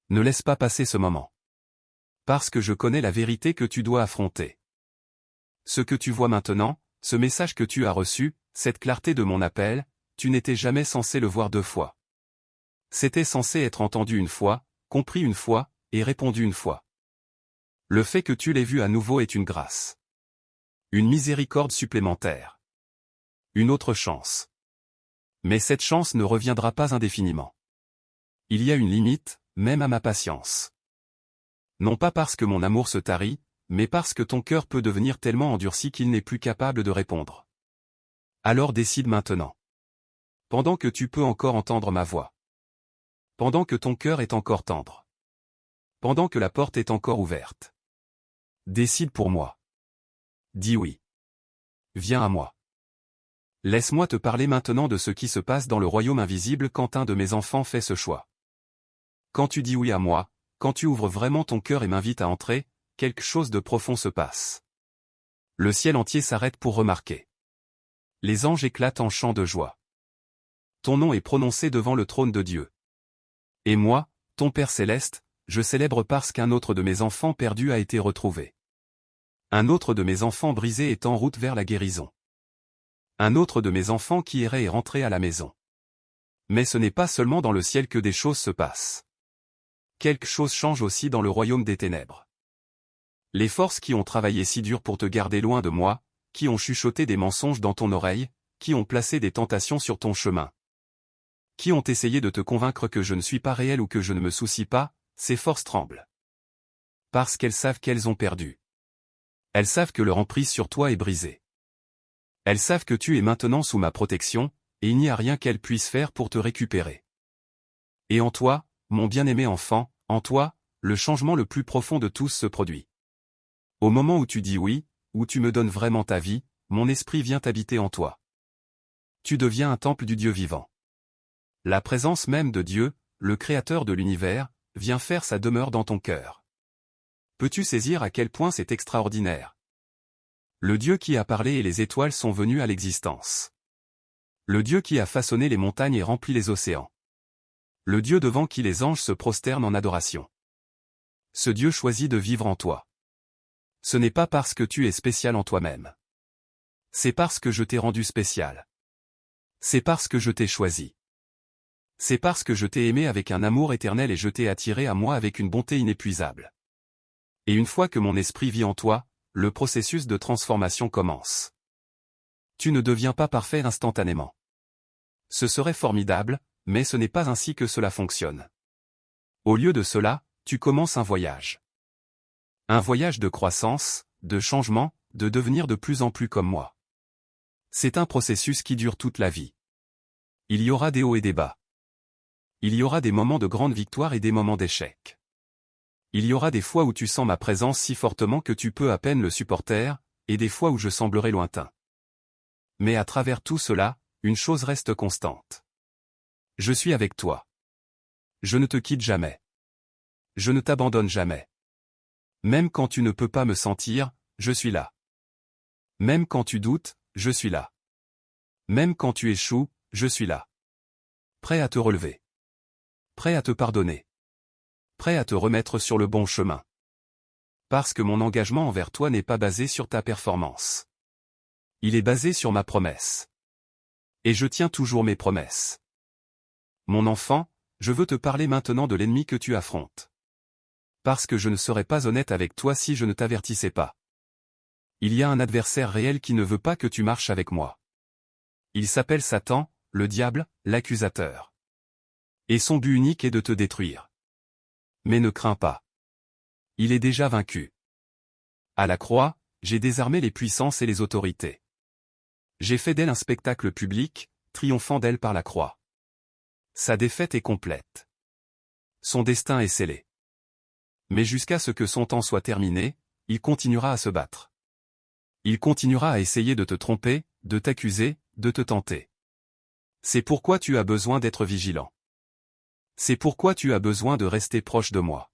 Ne laisse pas passer ce moment. Parce que je connais la vérité que tu dois affronter. Ce que tu vois maintenant, ce message que tu as reçu, cette clarté de mon appel, tu n'étais jamais censé le voir deux fois. C'était censé être entendu une fois, compris une fois, et répondu une fois. Le fait que tu l'aies vu à nouveau est une grâce. Une miséricorde supplémentaire. Une autre chance. Mais cette chance ne reviendra pas indéfiniment. Il y a une limite, même à ma patience. Non pas parce que mon amour se tarit, mais parce que ton cœur peut devenir tellement endurci qu'il n'est plus capable de répondre. Alors décide maintenant. Pendant que tu peux encore entendre ma voix. Pendant que ton cœur est encore tendre. Pendant que la porte est encore ouverte. Décide pour moi. Dis oui. Viens à moi. Laisse-moi te parler maintenant de ce qui se passe dans le royaume invisible quand un de mes enfants fait ce choix. Quand tu dis oui à moi, quand tu ouvres vraiment ton cœur et m'invites à entrer, quelque chose de profond se passe. Le ciel entier s'arrête pour remarquer. Les anges éclatent en chants de joie. Ton nom est prononcé devant le trône de Dieu. Et moi, ton Père céleste, je célèbre parce qu'un autre de mes enfants perdus a été retrouvé. Un autre de mes enfants brisés est en route vers la guérison. Un autre de mes enfants qui errait est rentré à la maison. Mais ce n'est pas seulement dans le ciel que des choses se passent. Quelque chose change aussi dans le royaume des ténèbres. Les forces qui ont travaillé si dur pour te garder loin de moi, qui ont chuchoté des mensonges dans ton oreille, qui ont placé des tentations sur ton chemin, qui ont essayé de te convaincre que je ne suis pas réel ou que je ne me soucie pas, ces forces tremblent. Parce qu'elles savent qu'elles ont perdu. Elles savent que leur emprise sur toi est brisée. Elles savent que tu es maintenant sous ma protection, et il n'y a rien qu'elles puissent faire pour te récupérer. Et en toi, mon bien-aimé enfant, en toi, le changement le plus profond de tous se produit. Au moment où tu dis oui, où tu me donnes vraiment ta vie, mon esprit vient habiter en toi. Tu deviens un temple du Dieu vivant. La présence même de Dieu, le Créateur de l'univers, vient faire sa demeure dans ton cœur. Peux-tu saisir à quel point c'est extraordinaire? Le Dieu qui a parlé et les étoiles sont venues à l'existence. Le Dieu qui a façonné les montagnes et rempli les océans. Le Dieu devant qui les anges se prosternent en adoration. Ce Dieu choisit de vivre en toi. Ce n'est pas parce que tu es spécial en toi-même. C'est parce que je t'ai rendu spécial. C'est parce que je t'ai choisi. C'est parce que je t'ai aimé avec un amour éternel et je t'ai attiré à moi avec une bonté inépuisable. Et une fois que mon esprit vit en toi, le processus de transformation commence. Tu ne deviens pas parfait instantanément. Ce serait formidable, mais ce n'est pas ainsi que cela fonctionne. Au lieu de cela, tu commences un voyage. Un voyage de croissance, de changement, de devenir de plus en plus comme moi. C'est un processus qui dure toute la vie. Il y aura des hauts et des bas. Il y aura des moments de grande victoire et des moments d'échec. Il y aura des fois où tu sens ma présence si fortement que tu peux à peine le supporter, et des fois où je semblerai lointain. Mais à travers tout cela, une chose reste constante. Je suis avec toi. Je ne te quitte jamais. Je ne t'abandonne jamais. Même quand tu ne peux pas me sentir, je suis là. Même quand tu doutes, je suis là. Même quand tu échoues, je suis là. Prêt à te relever. Prêt à te pardonner. Prêt à te remettre sur le bon chemin. Parce que mon engagement envers toi n'est pas basé sur ta performance. Il est basé sur ma promesse. Et je tiens toujours mes promesses. Mon enfant, je veux te parler maintenant de l'ennemi que tu affrontes. Parce que je ne serais pas honnête avec toi si je ne t'avertissais pas. Il y a un adversaire réel qui ne veut pas que tu marches avec moi. Il s'appelle Satan, le diable, l'accusateur. Et son but unique est de te détruire. Mais ne crains pas. Il est déjà vaincu. À la croix, j'ai désarmé les puissances et les autorités. J'ai fait d'elle un spectacle public, triomphant d'elle par la croix. Sa défaite est complète. Son destin est scellé. Mais jusqu'à ce que son temps soit terminé, il continuera à se battre. Il continuera à essayer de te tromper, de t'accuser, de te tenter. C'est pourquoi tu as besoin d'être vigilant. C'est pourquoi tu as besoin de rester proche de moi.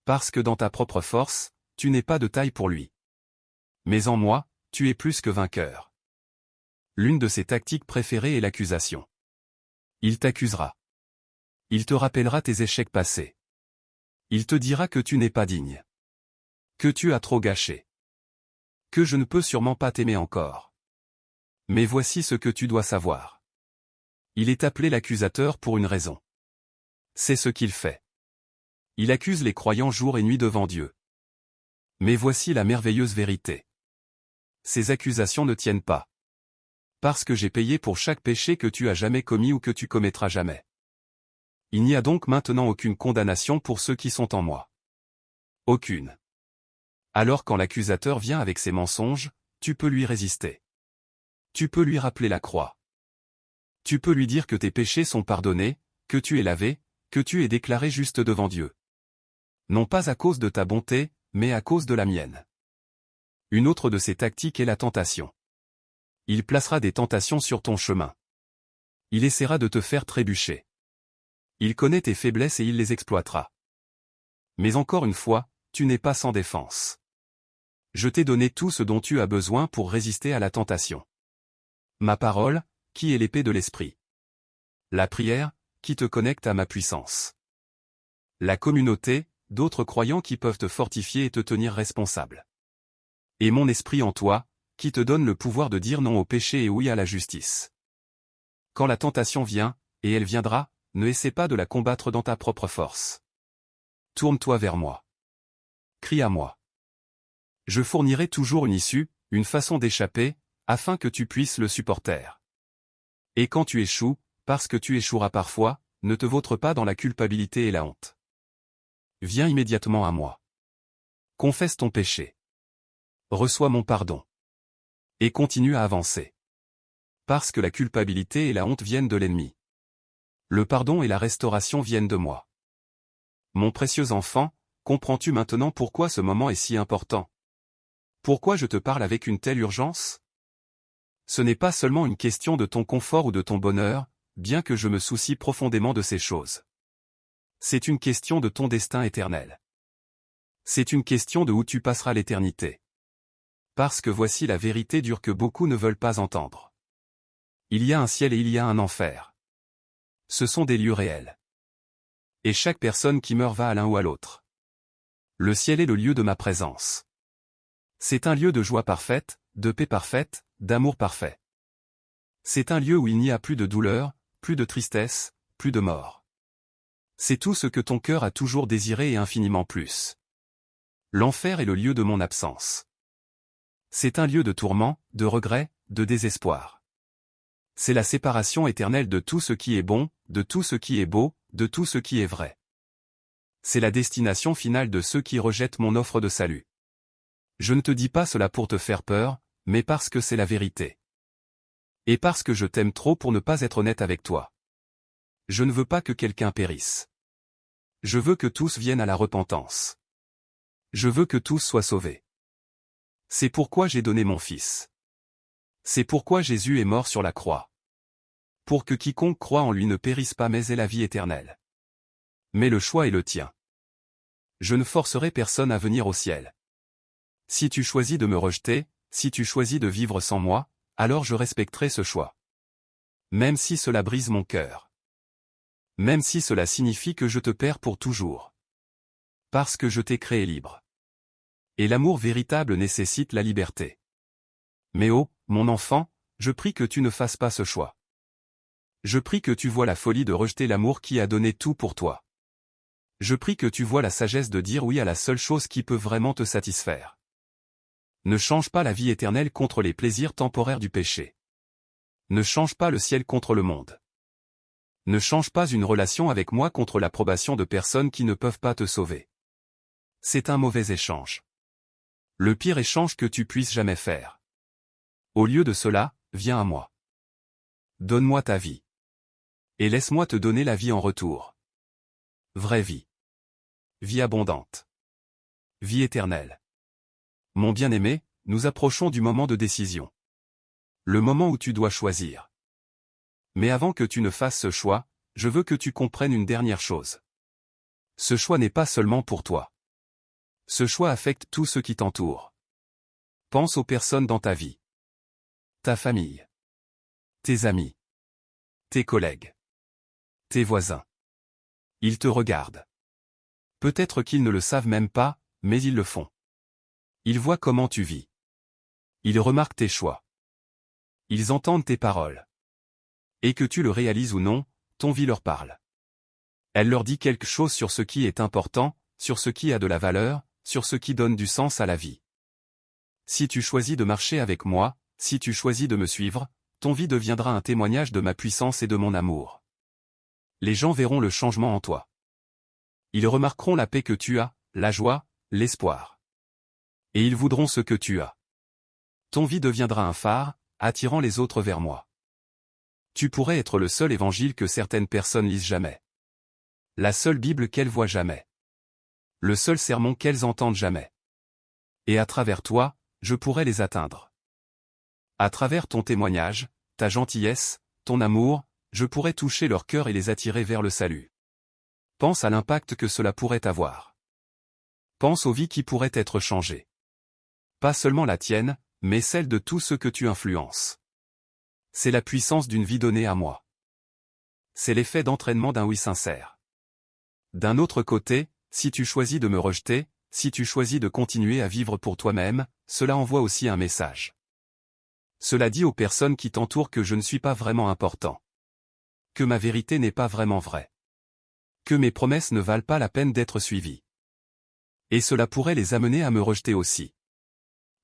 Parce que dans ta propre force, tu n'es pas de taille pour lui. Mais en moi, tu es plus que vainqueur. L'une de ses tactiques préférées est l'accusation. Il t'accusera. Il te rappellera tes échecs passés. Il te dira que tu n'es pas digne. Que tu as trop gâché. Que je ne peux sûrement pas t'aimer encore. Mais voici ce que tu dois savoir. Il est appelé l'accusateur pour une raison. C'est ce qu'il fait. Il accuse les croyants jour et nuit devant Dieu. Mais voici la merveilleuse vérité. Ces accusations ne tiennent pas. Parce que j'ai payé pour chaque péché que tu as jamais commis ou que tu commettras jamais. Il n'y a donc maintenant aucune condamnation pour ceux qui sont en moi. Aucune. Alors quand l'accusateur vient avec ses mensonges, tu peux lui résister. Tu peux lui rappeler la croix. Tu peux lui dire que tes péchés sont pardonnés, que tu es lavé, que tu es déclaré juste devant Dieu. Non pas à cause de ta bonté, mais à cause de la mienne. Une autre de ses tactiques est la tentation. Il placera des tentations sur ton chemin. Il essaiera de te faire trébucher. Il connaît tes faiblesses et il les exploitera. Mais encore une fois, tu n'es pas sans défense. Je t'ai donné tout ce dont tu as besoin pour résister à la tentation. Ma parole, qui est l'épée de l'esprit. La prière, qui te connecte à ma puissance. La communauté, d'autres croyants qui peuvent te fortifier et te tenir responsable. Et mon esprit en toi, qui te donne le pouvoir de dire non au péché et oui à la justice. Quand la tentation vient, et elle viendra, ne essaie pas de la combattre dans ta propre force. Tourne-toi vers moi. Crie à moi. Je fournirai toujours une issue, une façon d'échapper, afin que tu puisses le supporter. Et quand tu échoues, parce que tu échoueras parfois, ne te vautre pas dans la culpabilité et la honte. Viens immédiatement à moi. Confesse ton péché. Reçois mon pardon. Et continue à avancer. Parce que la culpabilité et la honte viennent de l'ennemi. Le pardon et la restauration viennent de moi. Mon précieux enfant, comprends-tu maintenant pourquoi ce moment est si important? Pourquoi je te parle avec une telle urgence? Ce n'est pas seulement une question de ton confort ou de ton bonheur, bien que je me soucie profondément de ces choses. C'est une question de ton destin éternel. C'est une question de où tu passeras l'éternité. Parce que voici la vérité dure que beaucoup ne veulent pas entendre. Il y a un ciel et il y a un enfer. Ce sont des lieux réels. Et chaque personne qui meurt va à l'un ou à l'autre. Le ciel est le lieu de ma présence. C'est un lieu de joie parfaite, de paix parfaite, d'amour parfait. C'est un lieu où il n'y a plus de douleur, plus de tristesse, plus de mort. C'est tout ce que ton cœur a toujours désiré et infiniment plus. L'enfer est le lieu de mon absence. C'est un lieu de tourment, de regret, de désespoir. C'est la séparation éternelle de tout ce qui est bon, de tout ce qui est beau, de tout ce qui est vrai. C'est la destination finale de ceux qui rejettent mon offre de salut. Je ne te dis pas cela pour te faire peur, mais parce que c'est la vérité. Et parce que je t'aime trop pour ne pas être honnête avec toi. Je ne veux pas que quelqu'un périsse. Je veux que tous viennent à la repentance. Je veux que tous soient sauvés. C'est pourquoi j'ai donné mon Fils. C'est pourquoi Jésus est mort sur la croix. Pour que quiconque croit en lui ne périsse pas mais ait la vie éternelle. Mais le choix est le tien. Je ne forcerai personne à venir au ciel. Si tu choisis de me rejeter, si tu choisis de vivre sans moi, alors je respecterai ce choix. Même si cela brise mon cœur. Même si cela signifie que je te perds pour toujours. Parce que je t'ai créé libre. Et l'amour véritable nécessite la liberté. Mais oh, mon enfant, je prie que tu ne fasses pas ce choix. Je prie que tu vois la folie de rejeter l'amour qui a donné tout pour toi. Je prie que tu vois la sagesse de dire oui à la seule chose qui peut vraiment te satisfaire. Ne change pas la vie éternelle contre les plaisirs temporaires du péché. Ne change pas le ciel contre le monde. Ne change pas une relation avec moi contre l'approbation de personnes qui ne peuvent pas te sauver. C'est un mauvais échange. Le pire échange que tu puisses jamais faire. Au lieu de cela, viens à moi. Donne-moi ta vie. Et laisse-moi te donner la vie en retour. Vraie vie. Vie abondante. Vie éternelle. Mon bien-aimé, nous approchons du moment de décision. Le moment où tu dois choisir. Mais avant que tu ne fasses ce choix, je veux que tu comprennes une dernière chose. Ce choix n'est pas seulement pour toi. Ce choix affecte tout ce qui t'entoure. Pense aux personnes dans ta vie. Ta famille. Tes amis. Tes collègues. Tes voisins. Ils te regardent. Peut-être qu'ils ne le savent même pas, mais ils le font. Ils voient comment tu vis. Ils remarquent tes choix. Ils entendent tes paroles. Et que tu le réalises ou non, ton vie leur parle. Elle leur dit quelque chose sur ce qui est important, sur ce qui a de la valeur, sur ce qui donne du sens à la vie. Si tu choisis de marcher avec moi, si tu choisis de me suivre, ton vie deviendra un témoignage de ma puissance et de mon amour. Les gens verront le changement en toi. Ils remarqueront la paix que tu as, la joie, l'espoir. Et ils voudront ce que tu as. Ton vie deviendra un phare, attirant les autres vers moi. Tu pourrais être le seul évangile que certaines personnes lisent jamais. La seule Bible qu'elles voient jamais. Le seul sermon qu'elles entendent jamais. Et à travers toi, je pourrais les atteindre. À travers ton témoignage, ta gentillesse, ton amour, je pourrais toucher leur cœur et les attirer vers le salut. Pense à l'impact que cela pourrait avoir. Pense aux vies qui pourraient être changées. Pas seulement la tienne, mais celle de tous ceux que tu influences. C'est la puissance d'une vie donnée à moi. C'est l'effet d'entraînement d'un oui sincère. D'un autre côté, si tu choisis de me rejeter, si tu choisis de continuer à vivre pour toi-même, cela envoie aussi un message. Cela dit aux personnes qui t'entourent que je ne suis pas vraiment important. Que ma vérité n'est pas vraiment vraie. Que mes promesses ne valent pas la peine d'être suivies. Et cela pourrait les amener à me rejeter aussi.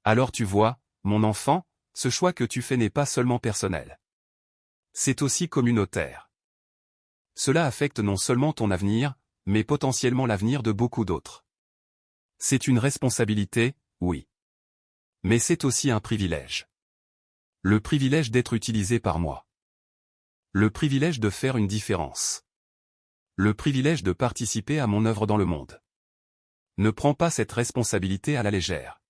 Alors tu vois, mon enfant, ce choix que tu fais n'est pas seulement personnel. C'est aussi communautaire. Cela affecte non seulement ton avenir, mais potentiellement l'avenir de beaucoup d'autres. C'est une responsabilité, oui. Mais c'est aussi un privilège. Le privilège d'être utilisé par moi. Le privilège de faire une différence. Le privilège de participer à mon œuvre dans le monde. Ne prends pas cette responsabilité à la légère.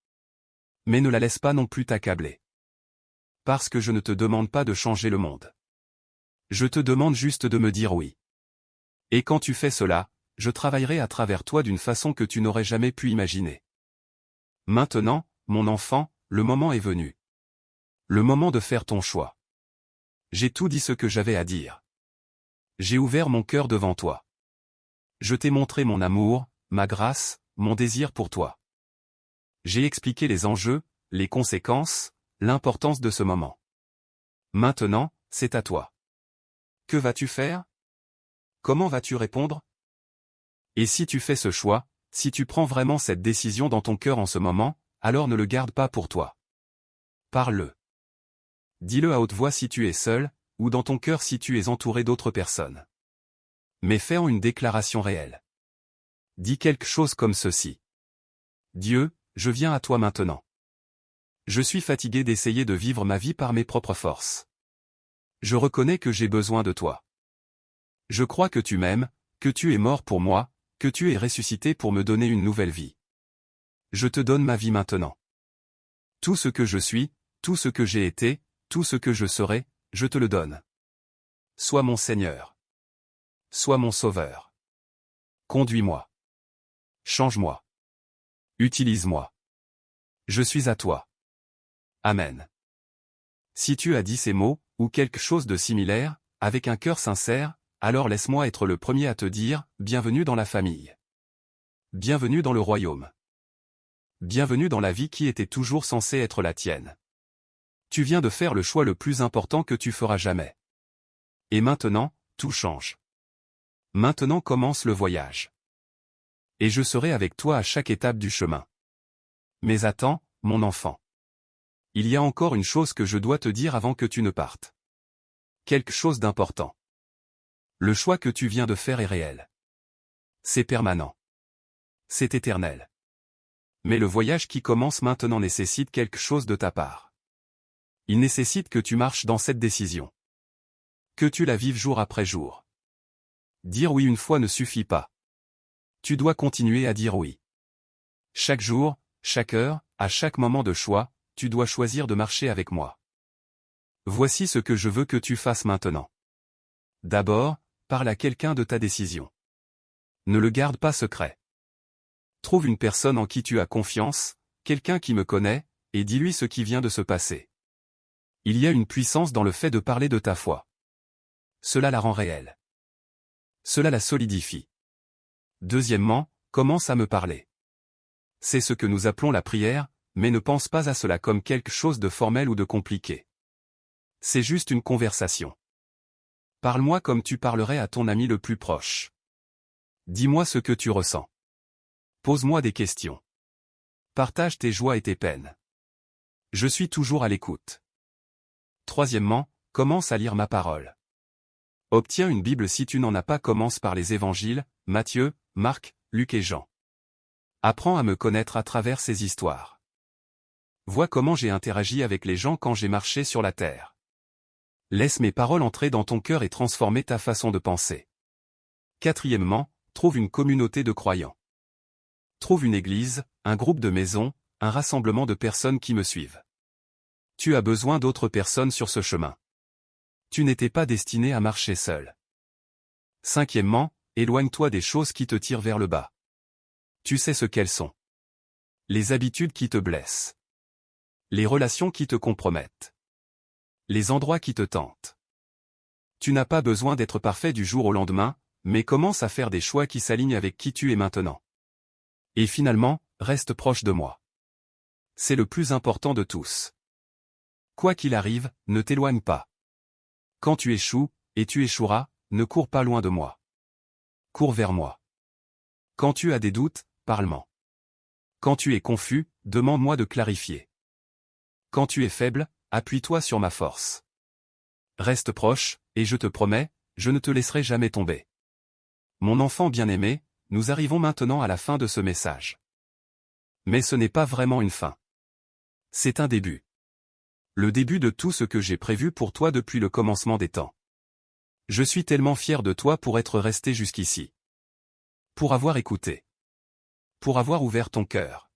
Mais ne la laisse pas non plus t'accabler. Parce que je ne te demande pas de changer le monde. Je te demande juste de me dire oui. Et quand tu fais cela, je travaillerai à travers toi d'une façon que tu n'aurais jamais pu imaginer. Maintenant, mon enfant, le moment est venu. Le moment de faire ton choix. J'ai tout dit ce que j'avais à dire. J'ai ouvert mon cœur devant toi. Je t'ai montré mon amour, ma grâce, mon désir pour toi. J'ai expliqué les enjeux, les conséquences, l'importance de ce moment. Maintenant, c'est à toi. Que vas-tu faire? Comment vas-tu répondre? Et si tu fais ce choix, si tu prends vraiment cette décision dans ton cœur en ce moment, alors ne le garde pas pour toi. Parle-le. Dis-le à haute voix si tu es seul, ou dans ton cœur si tu es entouré d'autres personnes. Mais fais en une déclaration réelle. Dis quelque chose comme ceci. Dieu, je viens à toi maintenant. Je suis fatigué d'essayer de vivre ma vie par mes propres forces. Je reconnais que j'ai besoin de toi. Je crois que tu m'aimes, que tu es mort pour moi, que tu es ressuscité pour me donner une nouvelle vie. Je te donne ma vie maintenant. Tout ce que je suis, tout ce que j'ai été, tout ce que je serai, je te le donne. Sois mon Seigneur. Sois mon Sauveur. Conduis-moi. Change-moi. Utilise-moi. Je suis à toi. Amen. Si tu as dit ces mots, ou quelque chose de similaire, avec un cœur sincère, alors laisse-moi être le premier à te dire, bienvenue dans la famille. Bienvenue dans le royaume. Bienvenue dans la vie qui était toujours censée être la tienne. Tu viens de faire le choix le plus important que tu feras jamais. Et maintenant, tout change. Maintenant commence le voyage. Et je serai avec toi à chaque étape du chemin. Mais attends, mon enfant. Il y a encore une chose que je dois te dire avant que tu ne partes. Quelque chose d'important. Le choix que tu viens de faire est réel. C'est permanent. C'est éternel. Mais le voyage qui commence maintenant nécessite quelque chose de ta part. Il nécessite que tu marches dans cette décision. Que tu la vives jour après jour. Dire oui une fois ne suffit pas. Tu dois continuer à dire oui. Chaque jour, chaque heure, à chaque moment de choix, tu dois choisir de marcher avec moi. Voici ce que je veux que tu fasses maintenant. D'abord, parle à quelqu'un de ta décision. Ne le garde pas secret. Trouve une personne en qui tu as confiance, quelqu'un qui me connaît, et dis-lui ce qui vient de se passer. Il y a une puissance dans le fait de parler de ta foi. Cela la rend réelle. Cela la solidifie. Deuxièmement, commence à me parler. C'est ce que nous appelons la prière, mais ne pense pas à cela comme quelque chose de formel ou de compliqué. C'est juste une conversation. Parle-moi comme tu parlerais à ton ami le plus proche. Dis-moi ce que tu ressens. Pose-moi des questions. Partage tes joies et tes peines. Je suis toujours à l'écoute. Troisièmement, commence à lire ma parole. Obtiens une Bible si tu n'en as pas, commence par les évangiles, Matthieu, Marc, Luc et Jean. Apprends à me connaître à travers ces histoires. Vois comment j'ai interagi avec les gens quand j'ai marché sur la terre. Laisse mes paroles entrer dans ton cœur et transformer ta façon de penser. Quatrièmement, trouve une communauté de croyants. Trouve une église, un groupe de maisons, un rassemblement de personnes qui me suivent. Tu as besoin d'autres personnes sur ce chemin. Tu n'étais pas destiné à marcher seul. Cinquièmement, éloigne-toi des choses qui te tirent vers le bas. Tu sais ce qu'elles sont. Les habitudes qui te blessent. Les relations qui te compromettent. Les endroits qui te tentent. Tu n'as pas besoin d'être parfait du jour au lendemain, mais commence à faire des choix qui s'alignent avec qui tu es maintenant. Et finalement, reste proche de moi. C'est le plus important de tous. Quoi qu'il arrive, ne t'éloigne pas. Quand tu échoues, et tu échoueras, ne cours pas loin de moi. Cours vers moi. Quand tu as des doutes, parle-moi. Quand tu es confus, demande-moi de clarifier. Quand tu es faible, appuie-toi sur ma force. Reste proche, et je te promets, je ne te laisserai jamais tomber. Mon enfant bien-aimé, nous arrivons maintenant à la fin de ce message. Mais ce n'est pas vraiment une fin. C'est un début. Le début de tout ce que j'ai prévu pour toi depuis le commencement des temps. Je suis tellement fier de toi pour être resté jusqu'ici. Pour avoir écouté. Pour avoir ouvert ton cœur.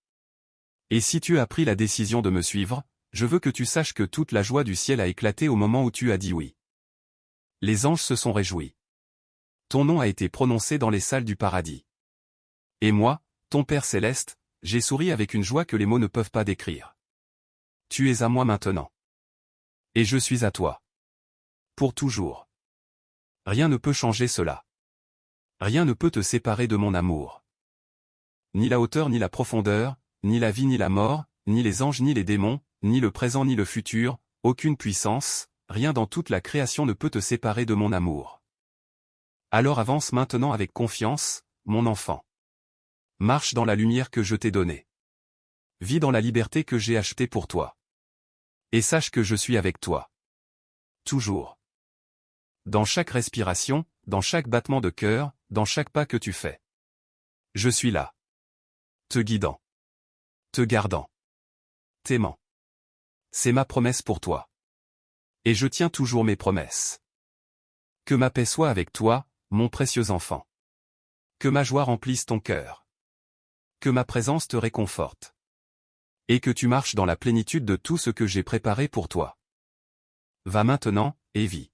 Et si tu as pris la décision de me suivre, je veux que tu saches que toute la joie du ciel a éclaté au moment où tu as dit oui. Les anges se sont réjouis. Ton nom a été prononcé dans les salles du paradis. Et moi, ton Père céleste, j'ai souri avec une joie que les mots ne peuvent pas décrire. Tu es à moi maintenant. Et je suis à toi. Pour toujours. Rien ne peut changer cela. Rien ne peut te séparer de mon amour. ni la hauteur ni la profondeur, ni la vie ni la mort, ni les anges ni les démons, ni le présent ni le futur, aucune puissance, rien dans toute la création ne peut te séparer de mon amour. Alors avance maintenant avec confiance, mon enfant. Marche dans la lumière que je t'ai donnée. Vis dans la liberté que j'ai achetée pour toi. Et sache que je suis avec toi. Toujours. Dans chaque respiration, dans chaque battement de cœur, dans chaque pas que tu fais. Je suis là. Te guidant. Te gardant. T'aimant. C'est ma promesse pour toi. Et je tiens toujours mes promesses. Que ma paix soit avec toi, mon précieux enfant. Que ma joie remplisse ton cœur. Que ma présence te réconforte. Et que tu marches dans la plénitude de tout ce que j'ai préparé pour toi. Va maintenant, et vis.